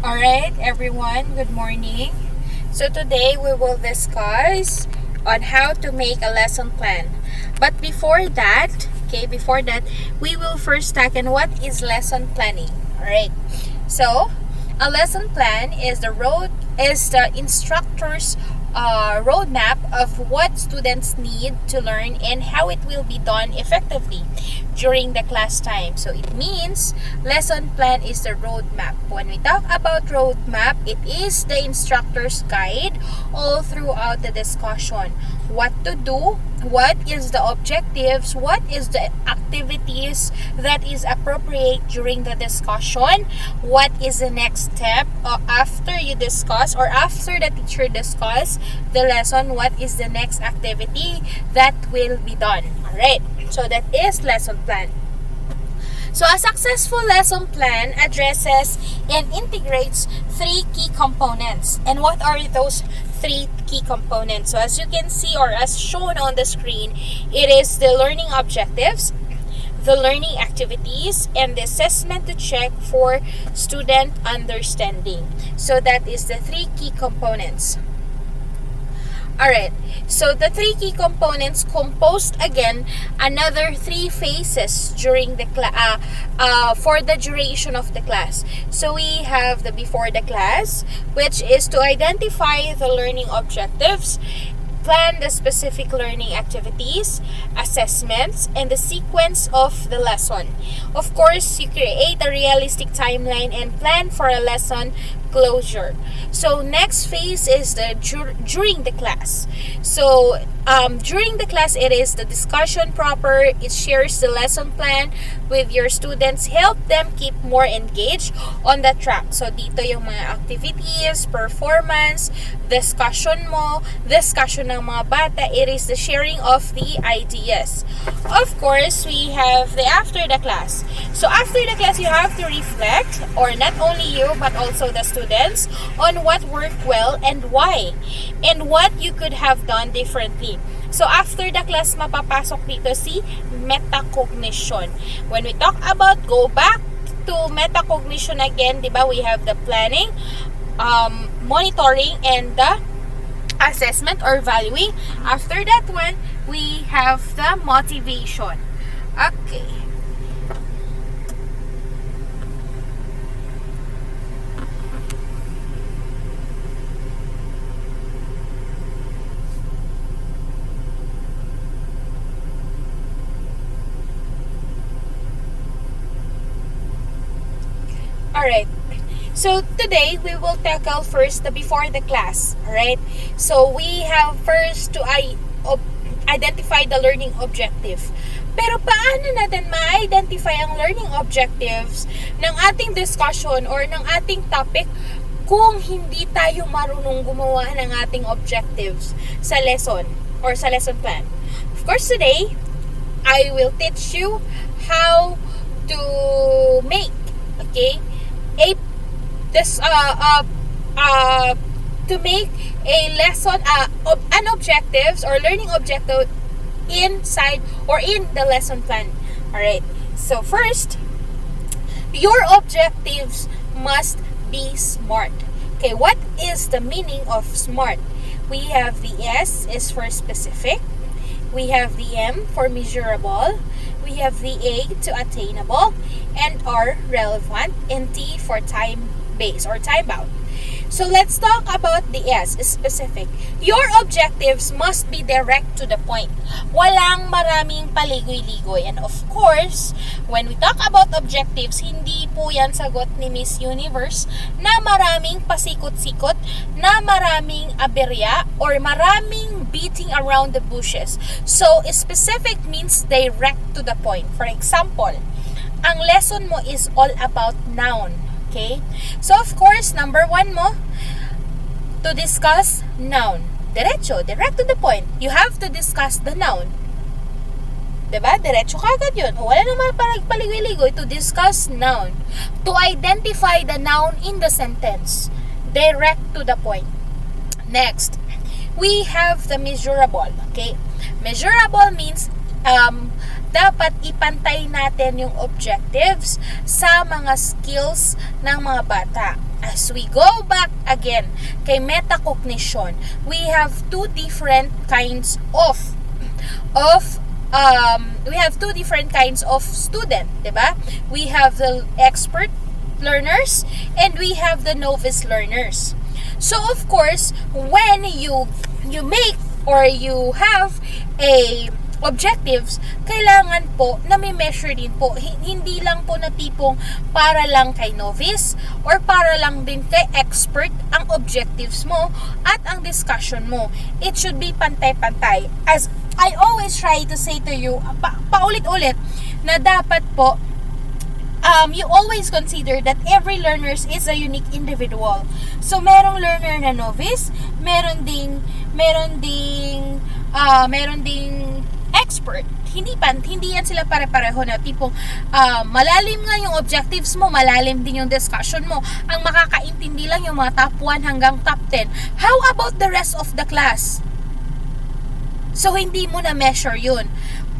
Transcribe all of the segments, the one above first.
Alright, everyone, good morning. So today we will discuss on how to make a lesson plan. But before that, we will first tackle what is lesson planning. Alright. So, a lesson plan is the instructor's roadmap of what students need to learn and how it will be done effectively during the class time. So it means lesson plan is the roadmap. When we talk about roadmap, it is the instructor's guide all throughout the discussion. What to do, what is the objectives, what is the activities that is appropriate during the discussion, what is the next step after you discuss or after the teacher discuss the lesson, what is the next activity that will be done. Alright, so that is lesson plan. So a successful lesson plan addresses and integrates three key components. And what are those three key components? So as you can see or as shown on the screen, it is the learning objectives, the learning activities, and the assessment to check for student understanding. So that is the three key components. Alright, so the three key components composed again another three phases during the for the duration of the class. So we have the before the class, which is to identify the learning objectives, plan the specific learning activities, assessments, and the sequence of the lesson. Of course, you create a realistic timeline and plan for a lesson closure. So next phase is the during the class. So during the class, it is the discussion proper. It shares the lesson plan with your students, help them keep more engaged on the track. So dito yung mga activities, performance, discussion ng mga bata. It is the sharing of the ideas. Of course, we have the after the class. So after the class, you have to reflect, or not only you but also the students, on what worked well and why, and what you could have done differently. So after the class, mapapasok dito si metacognition. When we talk about go back to metacognition again, di ba, we have the planning, monitoring, and the assessment or valuing. After that one, we have the motivation. Okay. Alright, so today we will tackle first the before the class. Alright, so we have first to identify the learning objective. Pero paano natin ma-identify ang learning objectives ng ating discussion or ng ating topic kung hindi tayo marunong gumawa ng ating objectives sa lesson or sa lesson plan? Of course, today, I will teach you how to make, to make a lesson, an objectives or learning objective inside or in the lesson plan. Alright, so first, your objectives must be SMART. Okay, what is the meaning of SMART? We have the S is for specific, we have the M for measurable, we have the A to attainable, and R relevant, and T for time-based or time-bound. So let's talk about the S, specific. Your objectives must be direct to the point. Walang maraming paligoy-ligoy. And of course, when we talk about objectives, hindi po yan sagot ni Miss Universe na maraming pasikot-sikot, na maraming aberya, or maraming beating around the bushes. So specific means direct to the point. For example, ang lesson mo is all about noun. Okay? So, of course, number one mo, to discuss noun. Diretso, direct to the point. You have to discuss the noun. Diba? Diretso kagad yun. Wala naman paligoy-ligoy. To discuss noun. To identify the noun in the sentence. Direct to the point. Next, we have the measurable. Okay? Measurable means dapat ipantay natin yung objectives sa mga skills ng mga bata. As we go back again kay metacognition, we have two different kinds of student, diba? We have the expert learners and we have the novice learners. So of course, when you make or you have a objectives, kailangan po na may measure din po. Hindi lang po na tipong para lang kay novice or para lang din kay expert ang objectives mo at ang discussion mo. It should be pantay-pantay. As I always try to say to you, paulit-ulit, na dapat po you always consider that every learner is a unique individual. So merong learner na novice, meron ding expert. Hindi yan sila pare-pareho na tipong malalim nga yung objectives mo, malalim din yung discussion mo. Ang makakaintindi lang yung mga top 1 hanggang top 10. How about the rest of the class? So hindi mo na measure yun.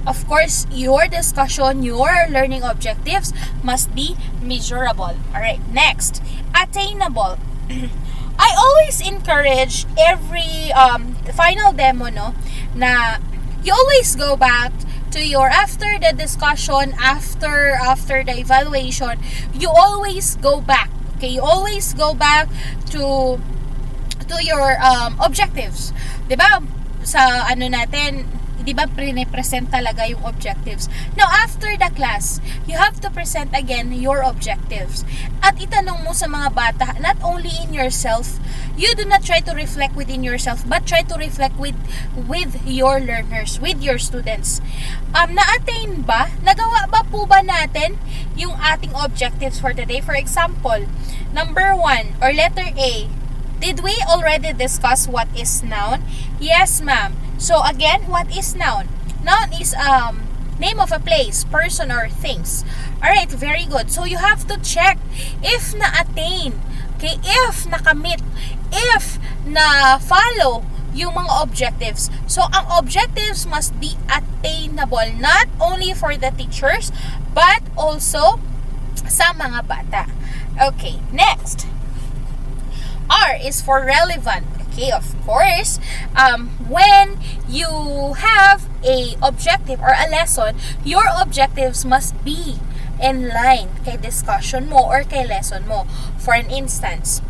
Of course, your discussion, your learning objectives must be measurable. Alright, next, attainable. I always encourage every final demo, no, na you always go back to your, after the discussion, after the evaluation, you always go back. Okay, you always go back to your objectives. 'Di ba? Sa natin, di ba present talaga yung objectives. Now, after the class, you have to present again your objectives. At itanong mo sa mga bata, not only in yourself, you do not try to reflect within yourself, but try to reflect with your learners, with your students. Na-attain ba? Nagawa ba po ba natin yung ating objectives for today? For example, number 1 or letter A, did we already discuss what is noun? Yes, ma'am. So again, what is noun? Noun is name of a place, person, or things. Alright, very good. So you have to check if na-attain, okay, if nakamit, if na-follow yung mga objectives. So ang objectives must be attainable, not only for the teachers, but also sa mga bata. Okay, next. R is for relevant. Okay, of course, when you have a objective or a lesson, your objectives must be in line kay discussion mo or kay lesson mo. For an instance,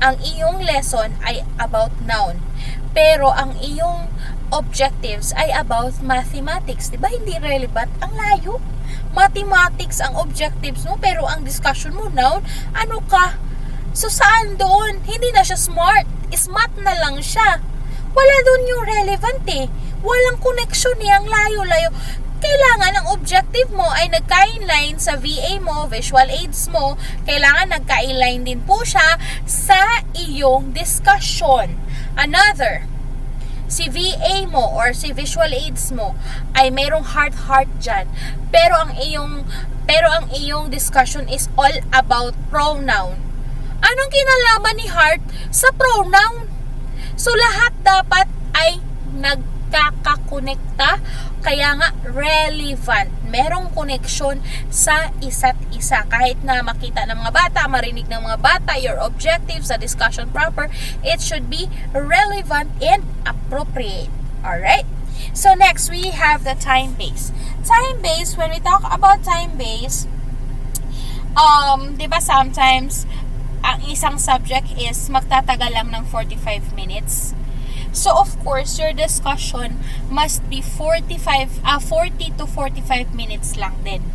ang iyong lesson ay about noun, pero ang iyong objectives ay about mathematics. Diba hindi relevant? Ang layo. Mathematics ang objectives mo, pero ang discussion mo noun, ano ka? So, saan doon? Hindi na siya smart. Smart na lang siya. Wala doon yung relevant eh. Walang connection eh. Ang layo-layo. Kailangan ang objective mo ay nagka-inline sa VA mo, visual aids mo. Kailangan nagka-inline din po siya sa iyong discussion. Another, si VA mo or si visual aids mo ay mayroong heart dyan. Pero ang iyong discussion is all about pronoun. Anong kinalaman ni heart sa pronoun? So, lahat dapat ay nagkakakonekta, kaya nga relevant. Merong connection sa isa't isa. Kahit na makita ng mga bata, marinig ng mga bata, your objectives, the discussion proper, it should be relevant and appropriate. Alright? So, next, we have the time base. Time base, when we talk about time base, diba sometimes, ang isang subject is magtatagal lang ng 45 minutes. So, of course, your discussion must be 40 to 45 minutes lang din.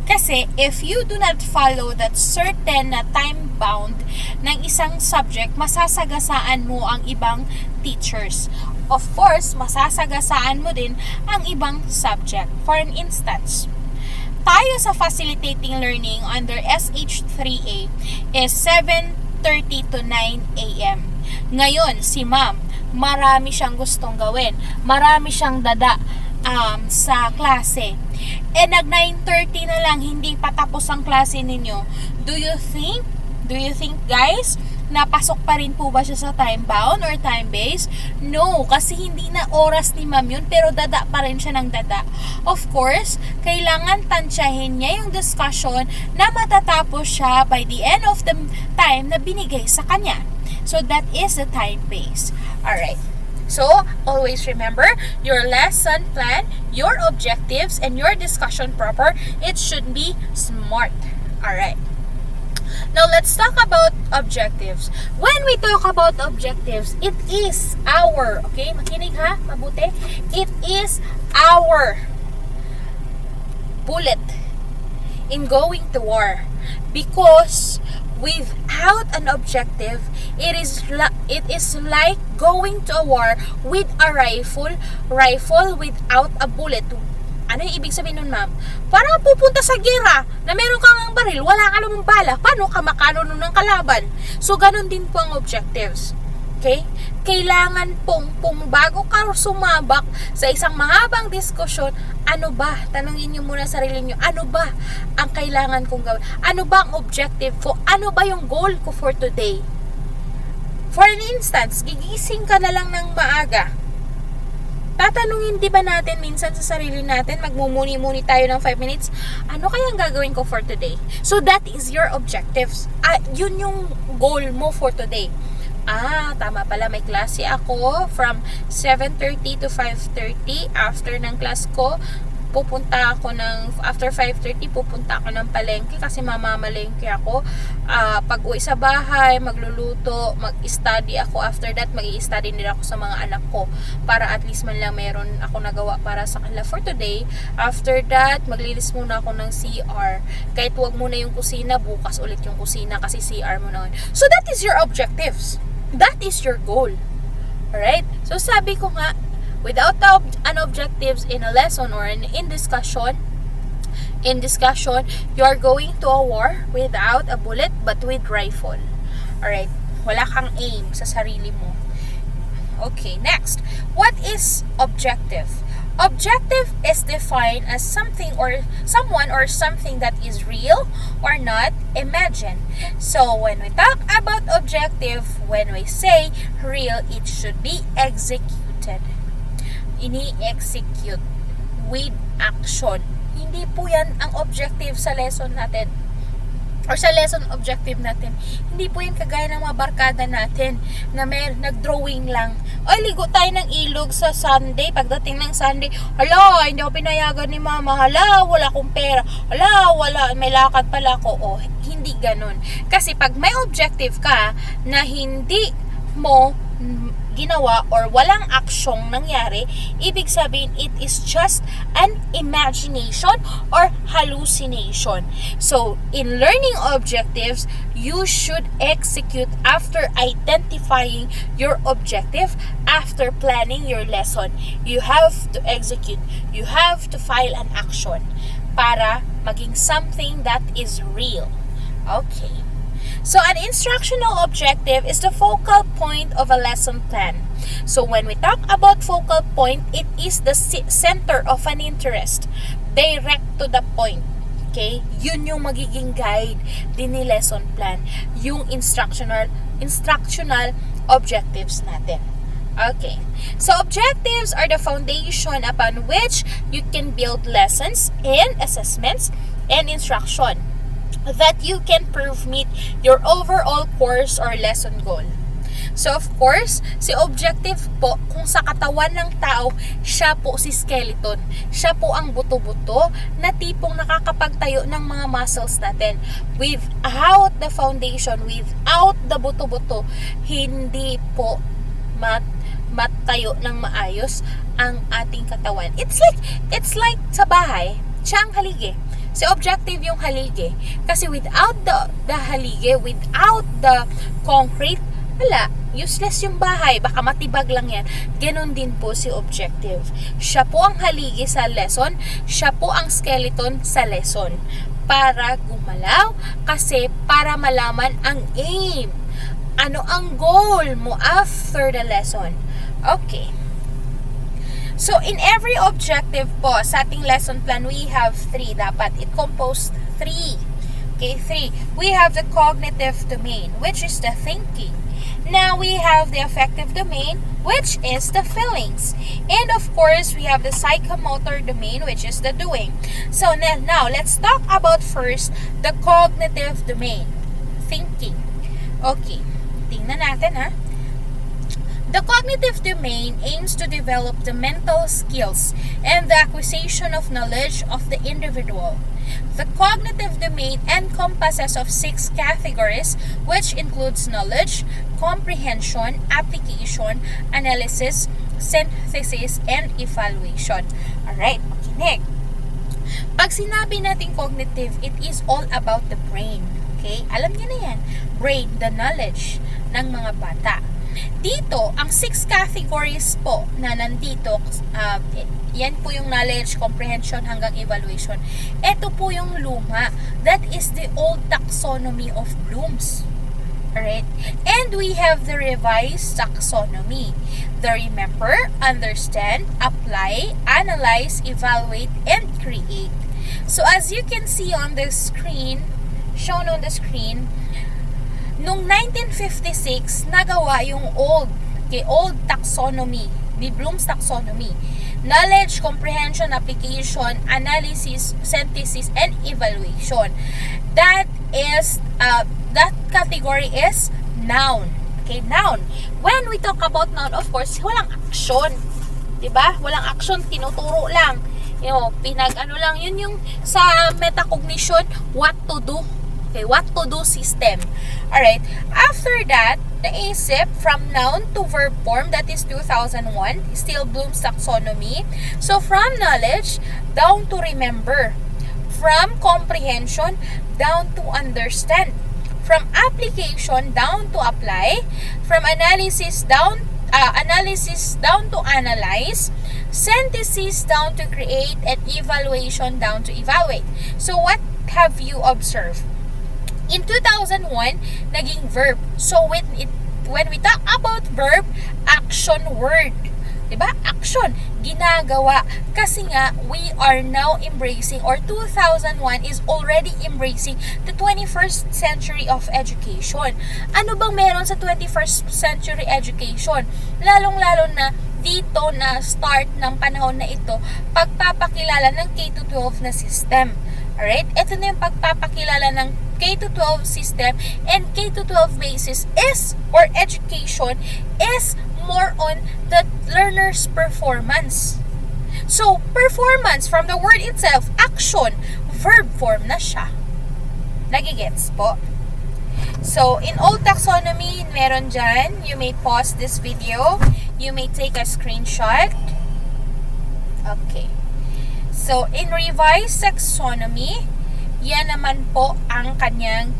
Kasi, if you do not follow that certain time bound ng isang subject, masasagasaan mo ang ibang teachers. Of course, masasagasaan mo din ang ibang subject. For an instance, tayo sa facilitating learning under SH3A is 7:30 to 9 a.m. Ngayon, si ma'am, marami siyang gustong gawin. Marami siyang dada sa klase. Nag 9:30 na lang, hindi pa tapos ang klase ninyo. Do you think guys, napasok pa rin po ba siya sa time bound or time based? No, kasi hindi na oras ni ma'am yun, pero dada pa rin siya ng dada. Of course, kailangan tansyahin niya yung discussion na matatapos siya by the end of the time na binigay sa kanya. So that is the time based. Alright. So, always remember, your lesson plan, your objectives, and your discussion proper, it should be smart. Alright. Now, let's talk about objectives. When we talk about objectives, it is our, okay, makinig ha, mabuti, it is our bullet in going to war. Because without an objective, it is like going to a war with a rifle without a bullet. Ano yung ibig sabihin nun, ma'am? Parang pupunta sa gera na meron kang baril, wala ka namang bala. Paano ka makanuno ng kalaban? So, ganun din po ang objectives. Okay? Kailangan pong bago ka sumabak sa isang mahabang diskusyon, ano ba? Tanungin nyo muna sarili nyo, ano ba ang kailangan kong gawin? Ano ba ang objective ko? Ano ba yung goal ko for today? For an instance, gigising ka na lang ng maaga. Tatanungin di ba natin minsan sa sarili natin, magmumuni-muni tayo ng 5 minutes, ano kaya ang gagawin ko for today? So that is your objectives. Yun yung goal mo for today. Tama pala, may klase ako from 7:30 to 5:30. After ng class ko, after 5:30, pupunta ako ng palengke kasi mamamalengke ako. Pag uwi sa bahay, magluluto, mag-study ako. After that, mag-i-study nila ako sa mga anak ko para at least man lang meron ako nagawa para sa kanila for today. After that, maglinis muna ako ng CR. Kahit wag muna yung kusina, bukas ulit yung kusina kasi CR mo na. So that is your objectives. That is your goal. Alright? So sabi ko nga, without an objectives in a lesson or in discussion, you are going to a war without a bullet but with rifle. Alright? Wala kang aim sa sarili mo. Okay, next. What is objective? Objective is defined as something or someone or something that is real or not imagined. So when we talk about objective, when we say real, it should be executed. Ini-execute with action. Hindi po yan ang objective sa lesson natin or sa lesson objective natin. Hindi po yan kagaya ng mga barkada natin na nag-drawing lang. Ay, ligo tayo ng ilog sa Sunday. Pagdating ng Sunday, hala, hindi ako pinayagan ni mama. Hala, wala akong pera. Hala, wala, may lakad pala ako. Hindi ganun. Kasi pag may objective ka na hindi mo ginawa or walang aksyong nangyari, ibig sabihin it is just an imagination or hallucination. So, in learning objectives, you should execute after identifying your objective, after planning your lesson. You have to execute. You have to file an action para maging something that is real. Okay. So, an instructional objective is the focal point of a lesson plan. So, when we talk about focal point, it is the center of an interest. Direct to the point. Okay? Yun yung magiging guide din ni lesson plan. Yung instructional objectives natin. Okay. So, objectives are the foundation upon which you can build lessons and assessments and instruction that you can prove meet your overall course or lesson goal. So, of course, si objective po, kung sa katawan ng tao, siya po si skeleton. Siya po ang buto-buto na tipong nakakapagtayo ng mga muscles natin. Without the foundation, without the buto-buto, hindi po matayo ng maayos ang ating katawan. It's like sa bahay, siya ang haligi. Si objective yung haligi. Kasi without the haligi, without the concrete, wala. Useless yung bahay. Baka matibag lang yan. Ganon din po si objective. Siya po ang haligi sa lesson. Siya po ang skeleton sa lesson. Para gumalaw. Kasi para malaman ang aim. Ano ang goal mo after the lesson. Okay. So, in every objective po, sa ating lesson plan, we have 3. Dapat it composed 3 Okay, 3. We have the cognitive domain, which is the thinking. Now we have the affective domain, which is the feelings. And of course, we have the psychomotor domain, which is the doing. So now let's talk about first the cognitive domain, thinking. Okay, tingnan natin ha. The cognitive domain aims to develop the mental skills and the acquisition of knowledge of the individual. The cognitive domain encompasses of 6 categories, which includes knowledge, comprehension, application, analysis, synthesis, and evaluation. Alright, makinig. Pag sinabi natin cognitive, it is all about the brain. Okay? Alam niyo na yan. Brain, the knowledge ng mga bata. Dito, ang 6 categories po na nandito, yan po yung knowledge, comprehension, hanggang evaluation. Ito po yung luma. That is the old taxonomy of Bloom's. Alright? And we have the revised taxonomy. The remember, understand, apply, analyze, evaluate, and create. So as you can see on the screen, shown on the screen, noong 1956, nagawa yung old taxonomy, the Bloom's taxonomy. Knowledge, comprehension, application, analysis, synthesis, and evaluation. That category is noun. Okay, noun. When we talk about noun, of course, walang action. Diba? Walang action, tinuturo lang. Lang, yun yung sa metacognition, what to do. Okay, what to do system. Alright, after that, naisip from noun to verb form, that is 2001, still Bloom's taxonomy. So from knowledge down to remember, from comprehension down to understand, from application down to apply, from analysis down to analyze, synthesis down to create, and evaluation down to evaluate. So what have you observed? In 2001, naging verb. So when we talk about verb, action word. Diba? Action. Ginagawa. Kasi nga, we are now embracing, or 2001 is already embracing the 21st century of education. Ano bang meron sa 21st century education? Lalong-lalo na dito na start ng panahon na ito, pagpapakilala ng K-12 na system. Alright? Ito na yung pagpapakilala ng K-12 system, and K-12 basis is, or education, is more on the learner's performance. So, performance, from the word itself, action, verb form na siya. Nagigets po? So, in old taxonomy, meron dyan, you may pause this video, you may take a screenshot. Okay. So, in revised taxonomy, yan naman po ang kanyang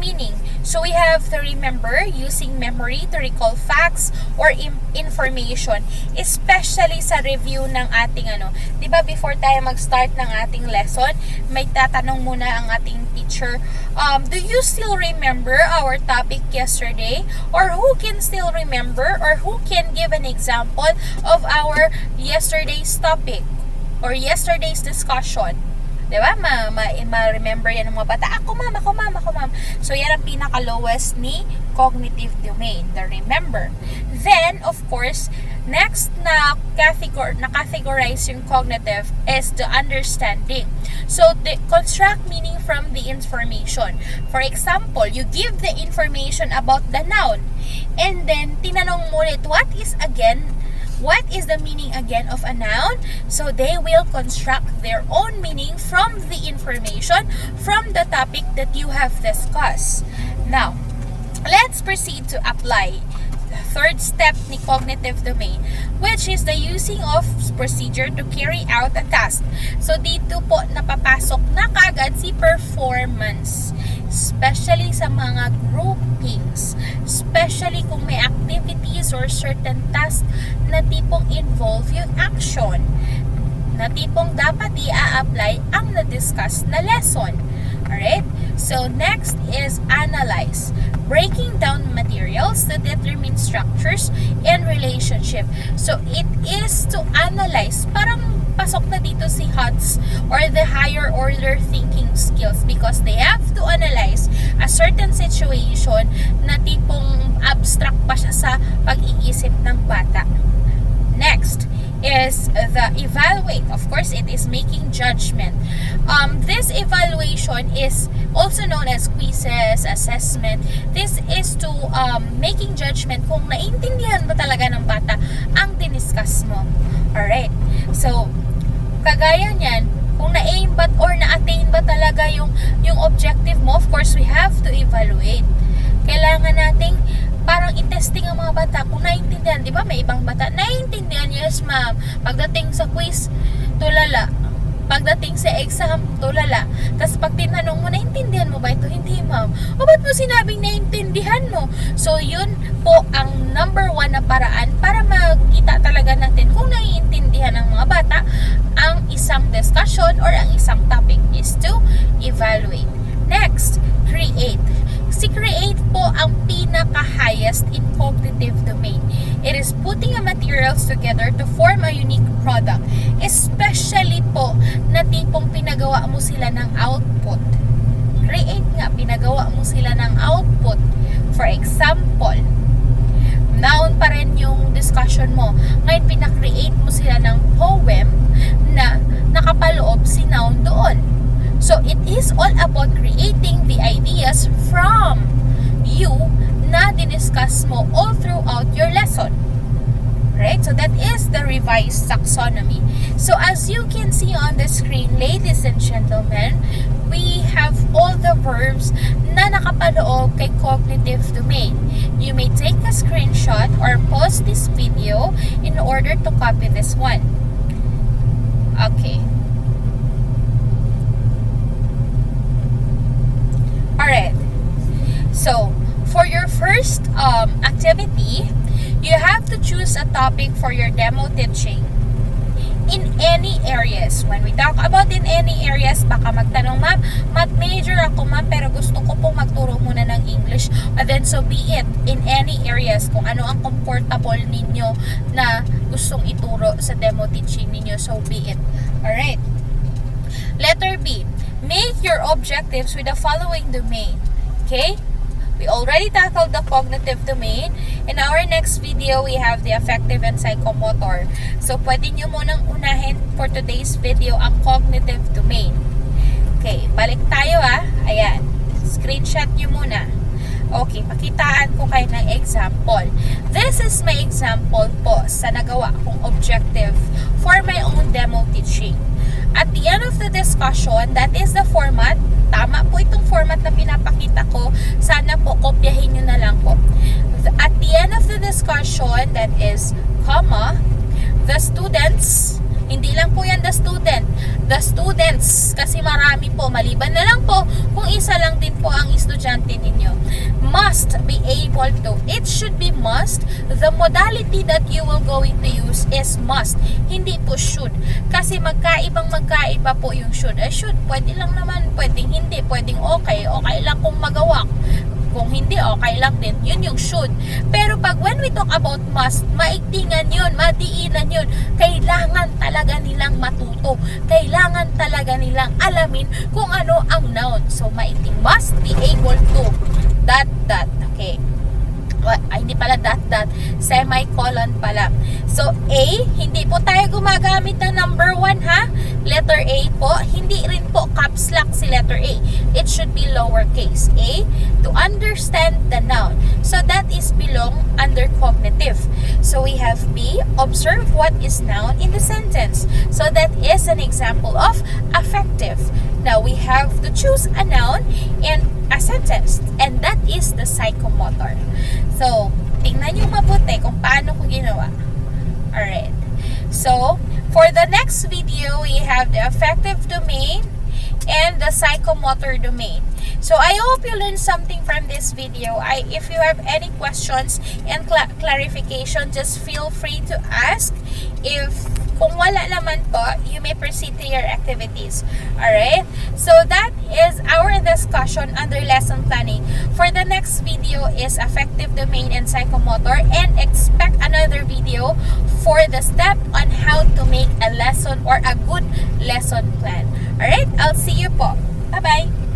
meaning. So we have to remember, using memory to recall facts or information, especially sa review ng ating diba before tayo mag-start ng ating lesson, may tatanong muna ang ating teacher, do you still remember our topic yesterday? Or who can still remember, or who can give an example of our yesterday's topic or yesterday's discussion? Diba? Ma-remember yan ng mga bata. Ako ma'am. So, yan ang pinaka-lowest ni cognitive domain, the remember. Then, of course, next na categorize yung cognitive is the understanding. So, the construct meaning from the information. For example, you give the information about the noun, and then tinanong mo ulit, what is the meaning again of a noun? So they will construct their own meaning from the information from the topic that you have discussed. Now, let's proceed to apply. The third step ni cognitive domain, which is the using of procedure to carry out a task. So dito po napapasok na kaagad si performance, especially sa mga groupings, especially kung may activities or certain tasks na tipong involve yung action, na tipong dapat i-apply ang na-discuss na lesson. Alright? So, next is analyze. Breaking down materials to determine structures and relationship. So, it is to analyze. Parang pasok na dito si HOTS or the higher order thinking skills, because certain situation na tipong abstract pa siya sa pag-iisip ng bata. Next is the evaluate. Of course, it is making judgment. This evaluation is also known as quizzes, assessment. This is to making judgment kung naintindihan ba talaga ng bata ang diniscuss mo. Alright. So, kagaya niyan, kung na-aim ba or na-attain ba talaga yung objective mo, of course, we have to evaluate. Kailangan nating parang i-testing ang mga bata kung naiintindihan. Di ba may ibang bata, naiintindihan, yes ma'am. Pagdating sa quiz, tulala. Pagdating sa exam, tulala. Tapos pag tinanong mo, naiintindihan mo ba ito? Hindi ma'am. O ba't mo sinabing naiintindihan mo? So yun po ang number 1 na paraan para makita talaga natin kung naiintindihan ng mga bata ang isang discussion or ang isang topic is to evaluate. Next, create. Si create po ang pinaka-highest in cognitive domain. It is putting a materials together to form a unique product. Especially po na tipong pinagawa mo sila ng output. Create nga, pinagawa mo sila ng output. For example, noun pa rin yung discussion mo. Ngayon, pinakreate mo sila ng poem na nakapaloob si noun doon. So, it is all about creating the ideas from you na diniscuss mo all throughout your lesson. Right? So, that is the revised taxonomy. So, as you can see on the screen, ladies and gentlemen, we have all the verbs na nakapaloob kay cognitive domain. You may take a screenshot or pause this video in order to copy this one. Okay. Alright, so for your first activity, you have to choose a topic for your demo teaching in any areas. When we talk about in any areas, baka magtanong, ma'am, math major ako ma'am, pero gusto ko pong magturo muna ng English. And then so be it, in any areas, kung ano ang comfortable ninyo na gustong ituro sa demo teaching ninyo, so be it. Alright, letter B. Make your objectives with the following domain. Okay? We already tackled the cognitive domain. In our next video, we have the affective and psychomotor. So, pwede nyo munang unahin for today's video ang cognitive domain. Okay, balik tayo Ayan. Screenshot nyo muna. Okay, pakitaan ko kayo ng example. This is my example po sa nagawa kong objective for my own demo teaching. At the end of the discussion, that is the format. Tama po itong format na pinapakita ko. Sana po, kopyahin nyo na lang po. At the end of the discussion, that is, comma, the students, hindi lang po yan the students, kasi marami po, maliban na lang po, kung isa lang din po ang estudyante ninyo, must be able to, it should be must, the modality that you will going to use is must, hindi po should, kasi magkaiba po yung should. Should, pwede lang naman, pwedeng hindi, pwedeng okay lang kung magawa. Kung hindi, okay lang din. Yun yung should. Pero pag when we talk about must, maigtingan yun, madiinan yun. Kailangan talaga nilang matuto. Kailangan talaga nilang alamin kung ano ang noun. So, maigting must be able to. That. Okay. Hindi pala that, semicolon pala. So, A, hindi po tayo gumagamit ng number 1 Letter A po, hindi rin po caps lock si letter A. It should be lowercase. A, to understand the noun. So, that is belong under cognitive. So, we have B, observe what is noun in the sentence. So, that is an example of affective. Now, we have to choose a noun and a sentence. And that is the psychomotor. So, tingnan nyo mabuti kung paano ko ginawa. Alright. So, for the next video, we have the affective domain and the psychomotor domain. So, I hope you learned something from this video. If you have any questions and clarification, just feel free to ask. Kung wala naman po, you may proceed to your activities. Alright? So, that is our discussion under lesson planning. For the next video is affective domain and psychomotor, and expect another video for the step on how to make a lesson or a good lesson plan. Alright? I'll see you po. Bye-bye!